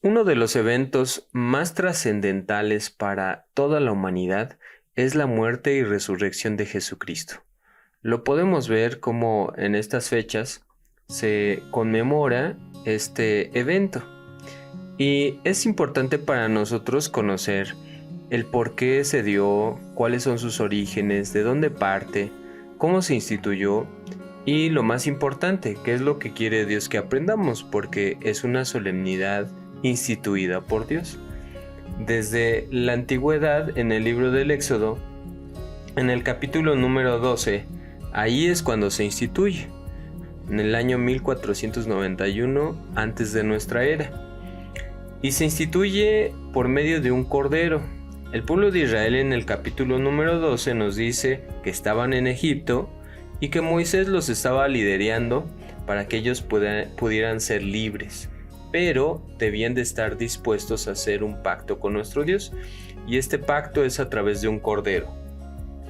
Uno de los eventos más trascendentales para toda la humanidad es la muerte y resurrección de Jesucristo. Lo podemos ver como en estas fechas se conmemora este evento. Y es importante para nosotros conocer el por qué se dio, cuáles son sus orígenes, de dónde parte, cómo se instituyó y lo más importante, qué es lo que quiere Dios que aprendamos, porque es una solemnidad instituida por Dios. Desde la antigüedad, en el libro del Éxodo, en el capítulo número 12, ahí es cuando se instituye, en el año 1491 antes de nuestra era. Y se instituye por medio de un cordero. El pueblo de Israel en el capítulo número 12 nos dice que estaban en Egipto y que Moisés los estaba liderando para que ellos pudieran ser libres, pero debían de estar dispuestos a hacer un pacto con nuestro Dios, y este pacto es a través de un cordero.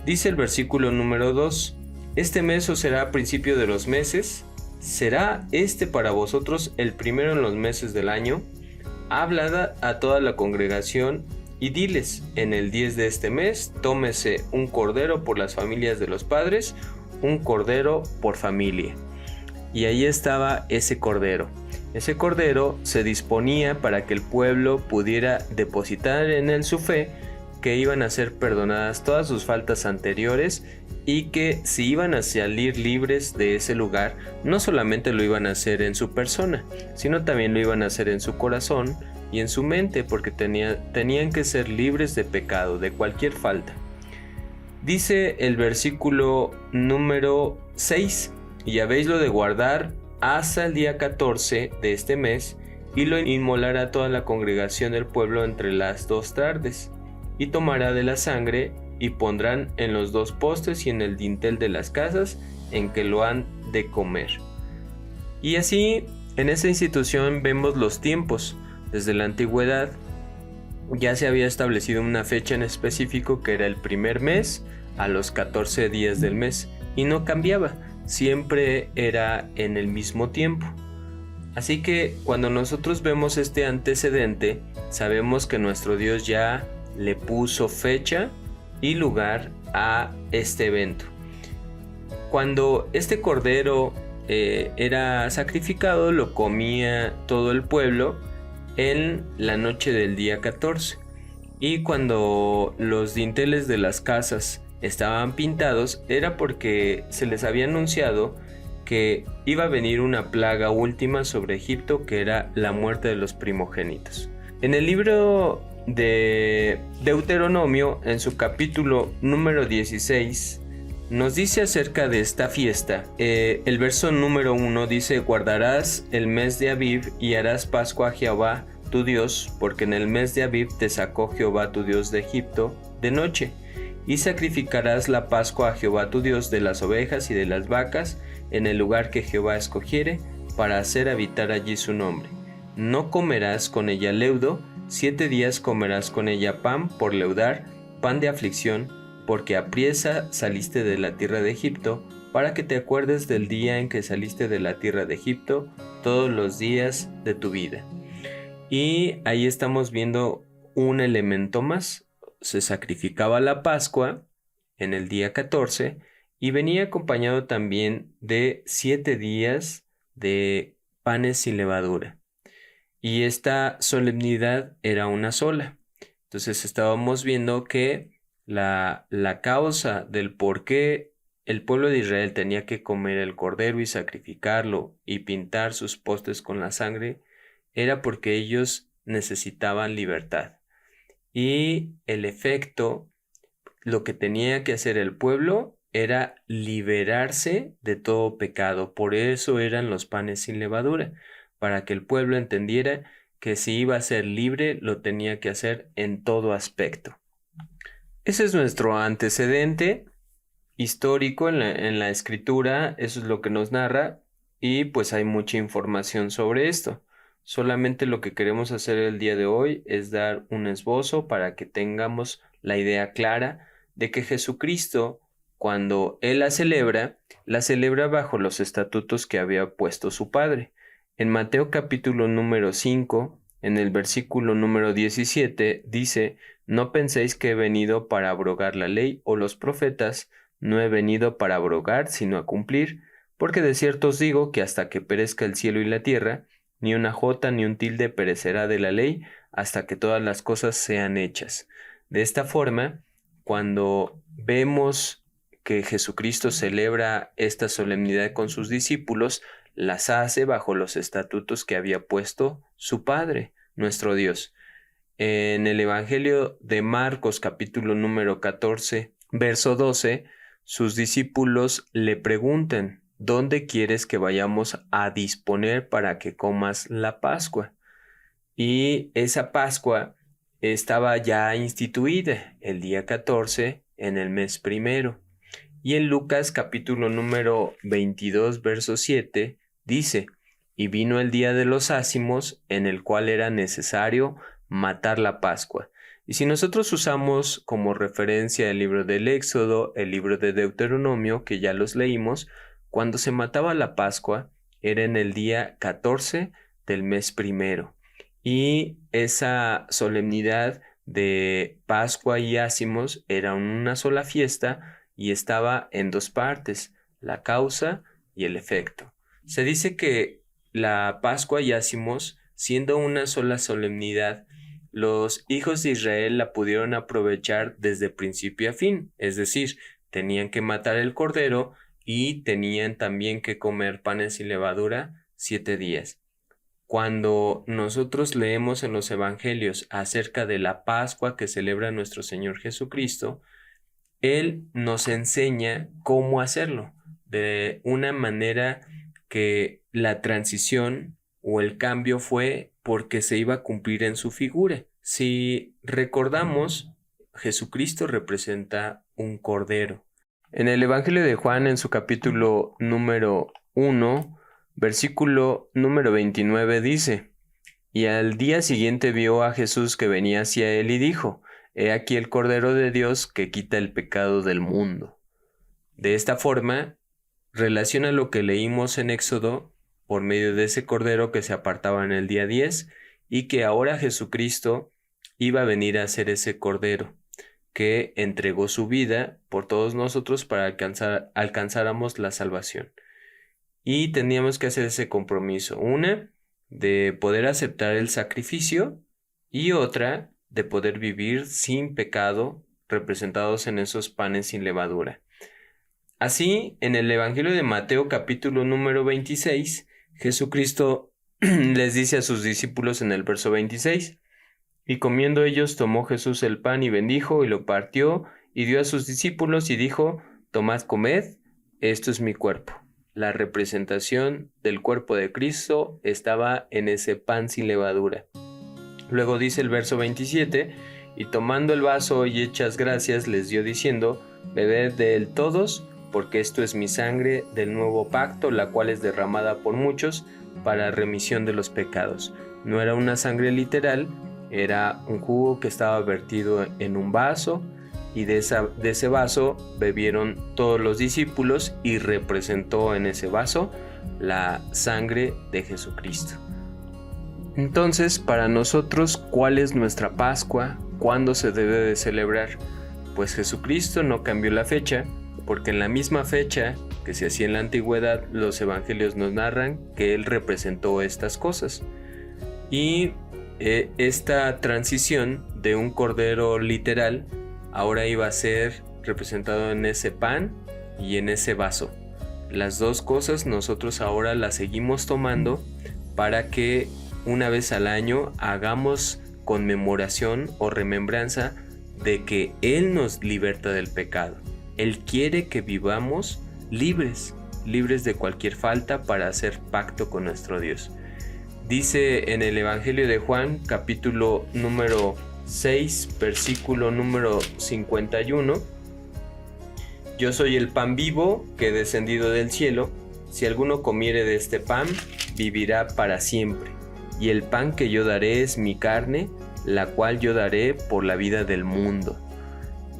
Dice el versículo número 2: este mes os será a principio de los meses, será este para vosotros el primero en los meses del año. Habla a toda la congregación y diles: en el 10 de este mes tómese un cordero por las familias de los padres, un cordero por familia. Y ahí estaba ese cordero. Ese cordero se disponía para que el pueblo pudiera depositar en él su fe, que iban a ser perdonadas todas sus faltas anteriores y que si iban a salir libres de ese lugar, no solamente lo iban a hacer en su persona, sino también lo iban a hacer en su corazón y en su mente, porque tenían que ser libres de pecado, de cualquier falta. Dice el versículo número 6: y habéislo de guardar hasta el día 14 de este mes, y lo inmolará toda la congregación del pueblo entre las 2 tardes, y tomará de la sangre, y pondrán en los 2 postes y en el dintel de las casas en que lo han de comer. Y así, en esa institución vemos los tiempos. Desde la antigüedad ya se había establecido una fecha en específico, que era el primer mes a los 14 días del mes, y no cambiaba, siempre era en el mismo tiempo. Así que cuando nosotros vemos este antecedente, sabemos que nuestro Dios ya le puso fecha y lugar a este evento. Cuando este cordero era sacrificado, lo comía todo el pueblo en la noche del día 14. Y cuando los dinteles de las casas estaban pintados, era porque se les había anunciado que iba a venir una plaga última sobre Egipto, que era la muerte de los primogénitos. En el libro de Deuteronomio, en su capítulo número 16, nos dice acerca de esta fiesta. El verso número 1 dice: guardarás el mes de Abib y harás Pascua a Jehová tu Dios, porque en el mes de Abib te sacó Jehová tu Dios de Egipto de noche. Y sacrificarás la Pascua a Jehová tu Dios de las ovejas y de las vacas en el lugar que Jehová escogiere, para hacer habitar allí su nombre. No comerás con ella leudo, 7 días comerás con ella pan por leudar, pan de aflicción, porque apriesa saliste de la tierra de Egipto, para que te acuerdes del día en que saliste de la tierra de Egipto todos los días de tu vida. Y ahí estamos viendo un elemento más. Se sacrificaba la Pascua en el día 14 y venía acompañado también de 7 días de panes sin levadura. Y esta solemnidad era una sola. Entonces estábamos viendo que la causa del por qué el pueblo de Israel tenía que comer el cordero y sacrificarlo y pintar sus postes con la sangre era porque ellos necesitaban libertad. Y el efecto, lo que tenía que hacer el pueblo era liberarse de todo pecado. Por eso eran los panes sin levadura, para que el pueblo entendiera que si iba a ser libre, lo tenía que hacer en todo aspecto. Ese es nuestro antecedente histórico en la escritura, eso es lo que nos narra, y pues hay mucha información sobre esto. Solamente lo que queremos hacer el día de hoy es dar un esbozo para que tengamos la idea clara de que Jesucristo, cuando Él la celebra bajo los estatutos que había puesto su Padre. En Mateo capítulo número 5, En el versículo número 17 dice: No penséis que he venido para abrogar la ley o los profetas, no he venido para abrogar, sino a cumplir, porque de cierto os digo que hasta que perezca el cielo y la tierra, ni una jota ni un tilde perecerá de la ley, hasta que todas las cosas sean hechas. De esta forma, cuando vemos que Jesucristo celebra esta solemnidad con sus discípulos, las hace bajo los estatutos que había puesto su Padre, nuestro Dios. En el Evangelio de Marcos, capítulo número 14, verso 12, sus discípulos le preguntan: ¿dónde quieres que vayamos a disponer para que comas la Pascua? Y esa Pascua estaba ya instituida el día 14 en el mes primero. Y en Lucas capítulo número 22, verso 7, dice: Y vino el día de los ázimos, en el cual era necesario matar la Pascua. Y si nosotros usamos como referencia el libro del Éxodo, el libro de Deuteronomio, que ya los leímos, cuando se mataba la Pascua era en el día 14 del mes primero. Y esa solemnidad de Pascua y ázimos era una sola fiesta y estaba en dos partes, la causa y el efecto. Se dice que la Pascua y ázimos, siendo una sola solemnidad, los hijos de Israel la pudieron aprovechar desde principio a fin, es decir, tenían que matar el cordero y tenían también que comer panes sin levadura 7 días. Cuando nosotros leemos en los evangelios acerca de la Pascua que celebra nuestro Señor Jesucristo, Él nos enseña cómo hacerlo, de una manera que la transición o el cambio fue porque se iba a cumplir en su figura. Si recordamos, Jesucristo representa un cordero. En el Evangelio de Juan, en su capítulo número 1, versículo número 29 dice: Y al día siguiente vio a Jesús que venía hacia él y dijo: He aquí el Cordero de Dios que quita el pecado del mundo. De esta forma, relaciona lo que leímos en Éxodo por medio de ese Cordero que se apartaba en el día 10 y que ahora Jesucristo iba a venir a ser ese Cordero que entregó su vida por todos nosotros para alcanzáramos la salvación. Y teníamos que hacer ese compromiso, una, de poder aceptar el sacrificio y otra, de poder vivir sin pecado, representados en esos panes sin levadura. Así, en el Evangelio de Mateo capítulo número 26, Jesucristo les dice a sus discípulos en el verso 26: Y comiendo ellos, tomó Jesús el pan y bendijo y lo partió y dio a sus discípulos y dijo: Tomad, comed, esto es mi cuerpo. La representación del cuerpo de Cristo estaba en ese pan sin levadura. Luego dice el verso 27: Y tomando el vaso y hechas gracias les dio diciendo: Bebed de él todos, porque esto es mi sangre del nuevo pacto, la cual es derramada por muchos para remisión de los pecados. No era una sangre literal, era un jugo que estaba vertido en un vaso, y de ese vaso bebieron todos los discípulos y representó en ese vaso la sangre de Jesucristo. Entonces, para nosotros, ¿cuál es nuestra Pascua? ¿Cuándo se debe de celebrar? Pues Jesucristo no cambió la fecha, porque en la misma fecha que se hacía en la antigüedad, los evangelios nos narran que Él representó estas cosas. Y esta transición de un cordero literal ahora iba a ser representado en ese pan y en ese vaso. Las dos cosas nosotros ahora las seguimos tomando para que una vez al año hagamos conmemoración o remembranza de que Él nos liberta del pecado. Él quiere que vivamos libres de cualquier falta para hacer pacto con nuestro Dios. Dice en el Evangelio de Juan, capítulo número 6, versículo número 51: Yo soy el pan vivo que he descendido del cielo. Si alguno comiere de este pan, vivirá para siempre. Y el pan que yo daré es mi carne, la cual yo daré por la vida del mundo.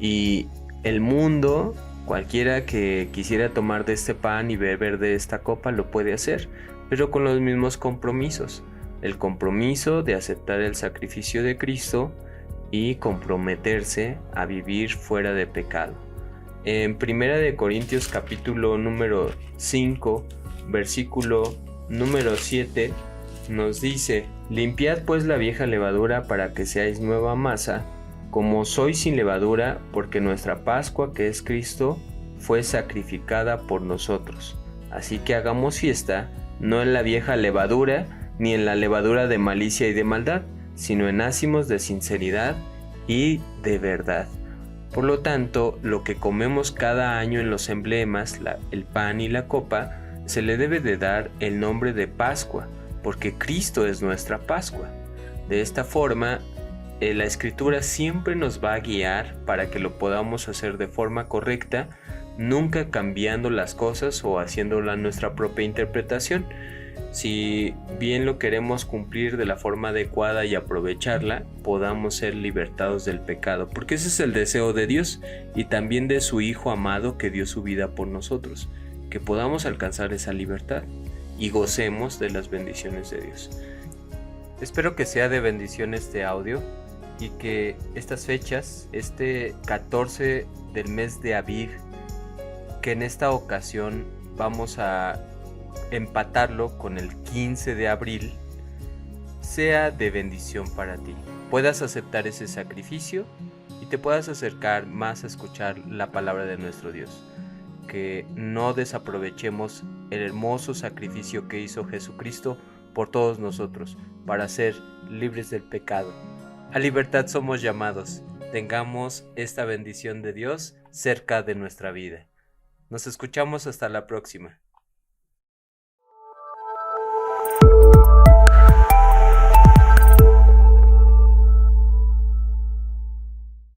Y el mundo, cualquiera que quisiera tomar de este pan y beber de esta copa, lo puede hacer, pero con los mismos compromisos. el compromiso de aceptar el sacrificio de Cristo y comprometerse a vivir fuera de pecado. En 1 de Corintios capítulo número 5, versículo número 7, nos dice: limpiad pues la vieja levadura para que seáis nueva masa, como sois sin levadura, porque nuestra Pascua, que es Cristo, fue sacrificada por nosotros. Así que hagamos fiesta, no en la vieja levadura, ni en la levadura de malicia y de maldad, sino en ázimos de sinceridad y de verdad. Por lo tanto, lo que comemos cada año en los emblemas, el pan y la copa, se le debe de dar el nombre de Pascua, porque Cristo es nuestra Pascua. De esta forma, la Escritura siempre nos va a guiar para que lo podamos hacer de forma correcta, nunca cambiando las cosas o haciéndola nuestra propia interpretación. Si bien lo queremos cumplir de la forma adecuada y aprovecharla, podamos ser libertados del pecado, porque ese es el deseo de Dios y también de su Hijo amado que dio su vida por nosotros, que podamos alcanzar esa libertad y gocemos de las bendiciones de Dios. Espero que sea de bendición este audio y que estas fechas, este 14 del mes de Aviv, que en esta ocasión vamos a empatarlo con el 15 de abril, sea de bendición para ti. Puedas aceptar ese sacrificio y te puedas acercar más a escuchar la palabra de nuestro Dios. Que no desaprovechemos el hermoso sacrificio que hizo Jesucristo por todos nosotros, para ser libres del pecado. A libertad somos llamados. Tengamos esta bendición de Dios cerca de nuestra vida. Nos escuchamos hasta la próxima.